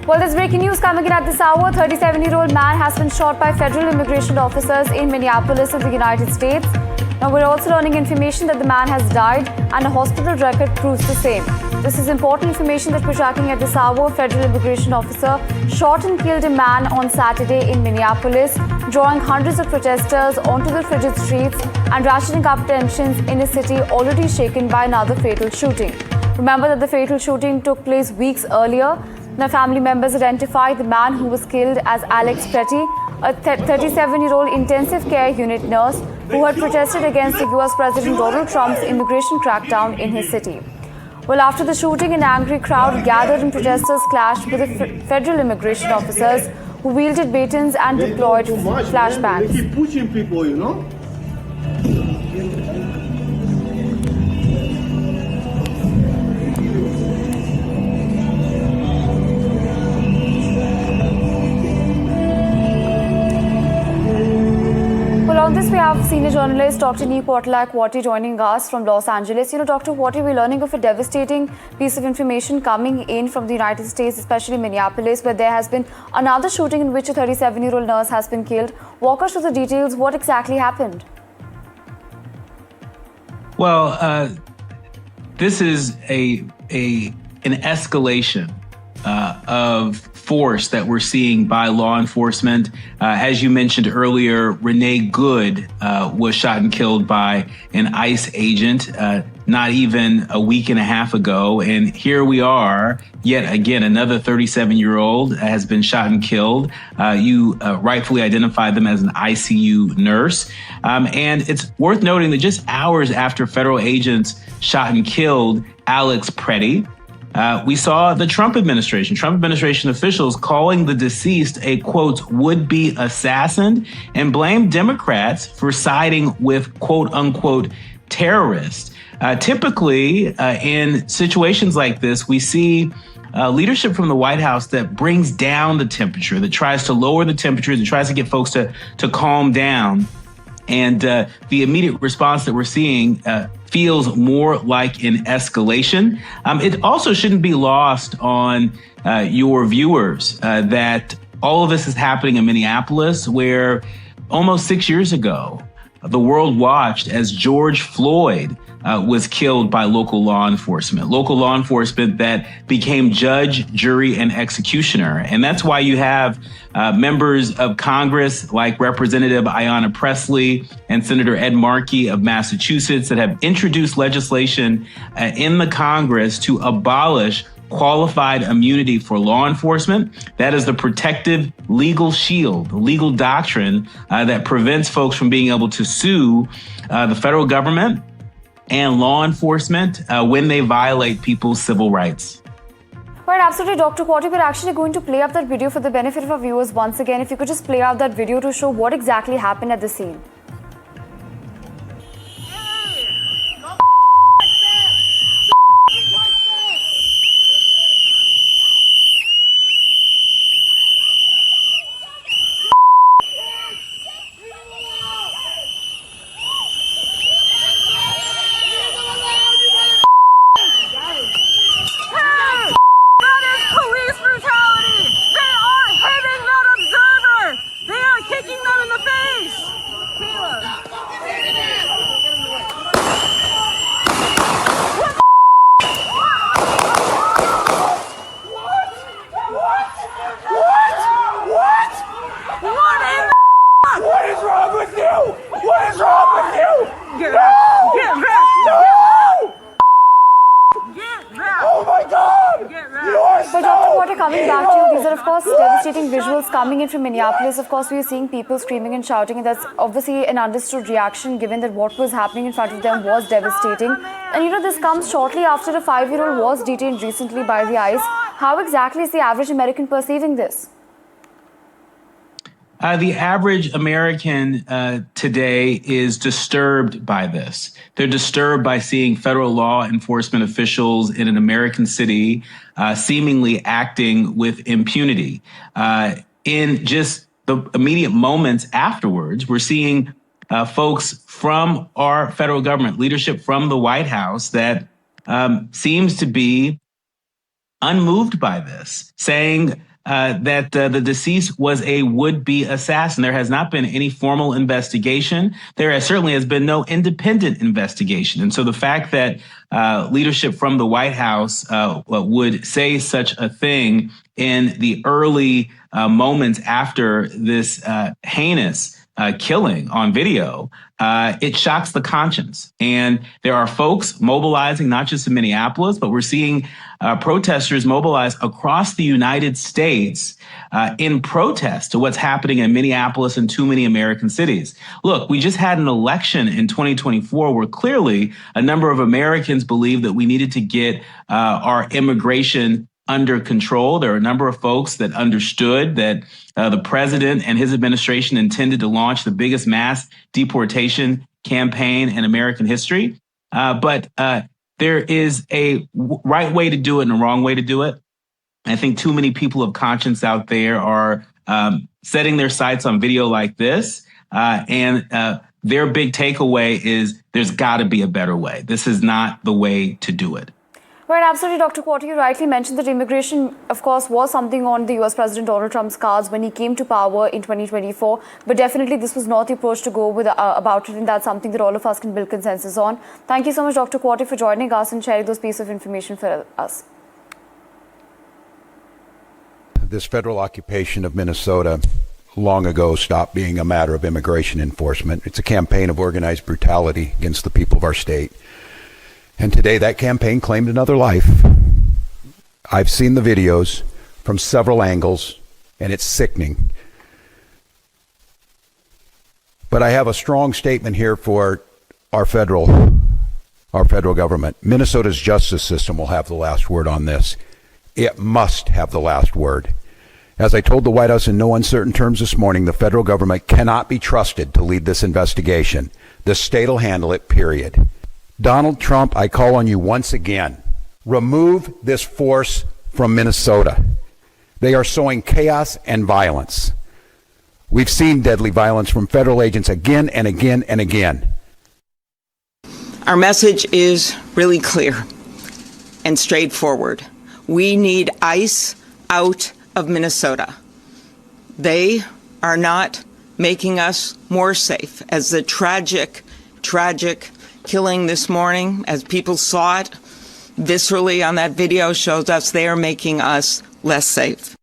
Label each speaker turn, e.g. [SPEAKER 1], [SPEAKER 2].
[SPEAKER 1] Well, there's breaking news coming in at this hour. 37-year-old man has been shot by federal immigration officers in Minneapolis in the United States. Now, we're also learning information that the man has died and a hospital record proves the same. This is important information that we're tracking at this hour. Federal immigration officer shot and killed a man on Saturday in Minneapolis, drawing hundreds of protesters onto the frigid streets and ratcheting up tensions in a city already shaken by another fatal shooting. Remember that the fatal shooting took place weeks earlier. Now, family members identified the man who was killed as Alex Petty, a 37-year-old intensive care unit nurse who had protested against the U.S. President Donald Trump's immigration crackdown in his city. Well, after the shooting, an angry crowd gathered and protesters clashed with the federal immigration officers who wielded batons and deployed flashbangs.
[SPEAKER 2] They keep pushing people, you know?
[SPEAKER 1] On this, we have senior journalist Dr. Kwati joining us from Los Angeles. Dr. Kwati, we're learning of a devastating piece of information coming in from the United States, especially Minneapolis, where there has been another shooting in which a 37-year-old nurse has been killed. Walk us through the details. What exactly happened?
[SPEAKER 3] Well, this is an escalation of force that we're seeing by law enforcement. As you mentioned earlier, Renee Good was shot and killed by an ICE agent not even a week and a half ago. And here we are, yet again, another 37-year-old has been shot and killed. You rightfully identified them as an ICU nurse. And it's worth noting that just hours after federal agents shot and killed Alex Petty, we saw the Trump administration officials calling the deceased a, quote, would-be assassin and blamed Democrats for siding with, quote, unquote, terrorists. Typically, in situations like this, we see leadership from the White House that brings down the temperature, that tries to lower the temperature, that tries to get folks to calm down. And the immediate response that we're seeing feels more like an escalation. It also shouldn't be lost on your viewers that all of this is happening in Minneapolis, where almost 6 years ago, the world watched as George Floyd was killed by local law enforcement that became judge, jury, and executioner. And that's why you have members of Congress like Representative Ayanna Pressley and Senator Ed Markey of Massachusetts that have introduced legislation in the Congress to abolish qualified immunity for law enforcement. That is the protective legal shield, the legal doctrine that prevents folks from being able to sue the federal government and law enforcement when they violate people's civil rights.
[SPEAKER 1] Right, absolutely, Dr. Kwati. We're actually going to play up that video for the benefit of our viewers once again. If you could just play out that video to show what exactly happened at the scene. Coming back to you, these are of course devastating visuals coming in from Minneapolis. Of course, we are seeing people screaming and shouting, and that's obviously an understood reaction given that what was happening in front of them was devastating. And this comes shortly after a 5-year-old was detained recently by the ICE. How exactly is the average American perceiving this?
[SPEAKER 3] The average American today is disturbed by this. They're disturbed by seeing federal law enforcement officials in an American city seemingly acting with impunity. In just the immediate moments afterwards, we're seeing folks from our federal government, leadership from the White House that seems to be unmoved by this, saying that the deceased was a would-be assassin. There has not been any formal investigation. There certainly has been no independent investigation. And so the fact that leadership from the White House would say such a thing in the early moments after this heinous killing on video, it shocks the conscience. And there are folks mobilizing, not just in Minneapolis, but we're seeing protesters mobilize across the United States in protest to what's happening in Minneapolis and too many American cities. Look, we just had an election in 2024 where clearly a number of Americans believed that we needed to get our immigration under control. There are a number of folks that understood that the president and his administration intended to launch the biggest mass deportation campaign in American history. But there is a right way to do it and a wrong way to do it. I think too many people of conscience out there are setting their sights on video like this. And their big takeaway is there's got to be a better way. This is not the way to do it.
[SPEAKER 1] Right, absolutely, Dr. Quarter. You rightly mentioned that immigration, of course, was something on the US President Donald Trump's cards when he came to power in 2024. But definitely this was not the approach to go with about it, and that's something that all of us can build consensus on. Thank you so much, Dr. Quarter, for joining us and sharing those pieces of information for us.
[SPEAKER 2] This federal occupation of Minnesota long ago stopped being a matter of immigration enforcement. It's a campaign of organized brutality against the people of our state. And today that campaign claimed another life. I've seen the videos from several angles, and it's sickening. But I have a strong statement here for our federal government. Minnesota's justice system will have the last word on this. It must have the last word. As I told the White House in no uncertain terms this morning, the federal government cannot be trusted to lead this investigation. The state will handle it, period. Donald Trump, I call on you once again. Remove this force from Minnesota. They are sowing chaos and violence. We've seen deadly violence from federal agents again and again and again.
[SPEAKER 4] Our message is really clear and straightforward. We need ICE out of Minnesota. They are not making us more safe. As the tragic killing this morning, as people saw it viscerally on that video, shows us they are making us less safe.